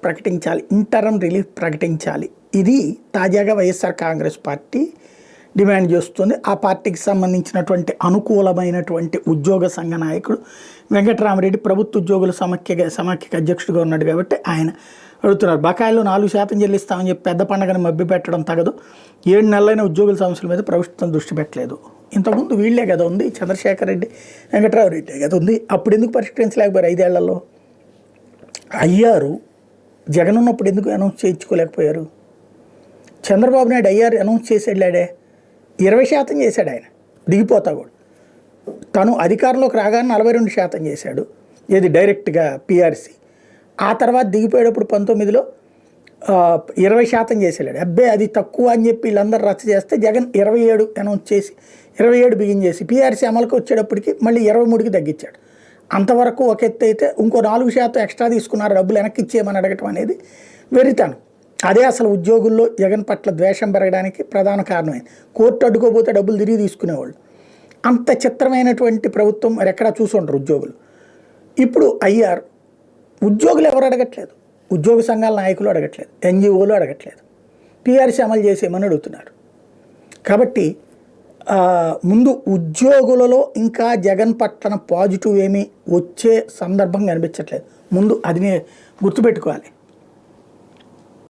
ప్రకటించాలి, interim relief ప్రకటించాలి. ఇది తాజాగా వైఎస్ఆర్ కాంగ్రెస్ పార్టీ డిమాండ్ చేస్తుంది. ఆ పార్టీకి సంబంధించినటువంటి అనుకూలమైనటువంటి ఉద్యోగ సంఘ నాయకుడు వెంకటరామరెడ్డి ప్రభుత్వ ఉద్యోగుల సమాఖ్యకి అధ్యక్షుడిగా ఉన్నాడు కాబట్టి ఆయన అడుగుతున్నారు. బకాయిలు 4% చెల్లిస్తామని చెప్పి పెద్ద పండుగను మభ్య పెట్టడం తగదు. 7 నెలలైన ఉద్యోగుల సమస్యల మీద ప్రభుత్వం దృష్టి పెట్టలేదు. ఇంతకుముందు వీళ్లే కదా ఉంది, చంద్రశేఖర్ రెడ్డి వెంకటరామరెడ్డి కదా ఉంది. అప్పుడు ఎందుకు పరిష్కరించలేకపోయారు? 5 ఏళ్లలో అయ్యారు. జగన్ ఉన్నప్పుడు ఎందుకు అనౌన్స్ చేయించుకోలేకపోయారు? చంద్రబాబు నాయుడు అయ్యారు అనౌన్స్ చేసేళ్ళాడే, 20% చేశాడు ఆయన, దిగిపోతా కూడా. తను అధికారంలోకి రాగానే 42% చేశాడు, ఏది డైరెక్ట్గా పిఆర్సీ. ఆ తర్వాత దిగిపోయేటప్పుడు 19లో 20% చేసేలాడు. అబ్బాయి అది తక్కువ అని చెప్పి వీళ్ళందరూ రచ్చ చేస్తే జగన్ 27 అనౌన్స్ చేసి 27 బిగిన్ చేసి పిఆర్సీ అమలుకి వచ్చేటప్పటికి మళ్ళీ 23కి తగ్గించాడు. అంతవరకు ఒక ఎత్తు అయితే ఇంకో 4% ఎక్స్ట్రా తీసుకున్నారు, డబ్బులు వెనక్కి ఇచ్చేయమని అడగటం అనేది వెరితాను. అదే అసలు ఉద్యోగుల్లో జగన్ పట్ల ద్వేషం పెరగడానికి ప్రధాన కారణమైంది. కోర్టు అడ్డుకోపోతే డబ్బులు తిరిగి తీసుకునేవాళ్ళు. అంత చిత్రమైనటువంటి ప్రభుత్వం మరి ఎక్కడా చూసుంటారు ఉద్యోగులు. ఇప్పుడు అయ్యారు. ఉద్యోగులు ఎవరు అడగట్లేదు, ఉద్యోగ సంఘాల నాయకులు అడగట్లేదు, ఎన్జిఓలు అడగట్లేదు, పిఆర్సీ అమలు చేసేయమని అడుగుతున్నారు. కాబట్టి ముందు ఉద్యోగులలో ఇంకా జగన్ పట్ల పాజిటివ్ ఏమీ వచ్చే సందర్భం కనిపించట్లేదు. ముందు అది గుర్తుపెట్టుకోవాలి.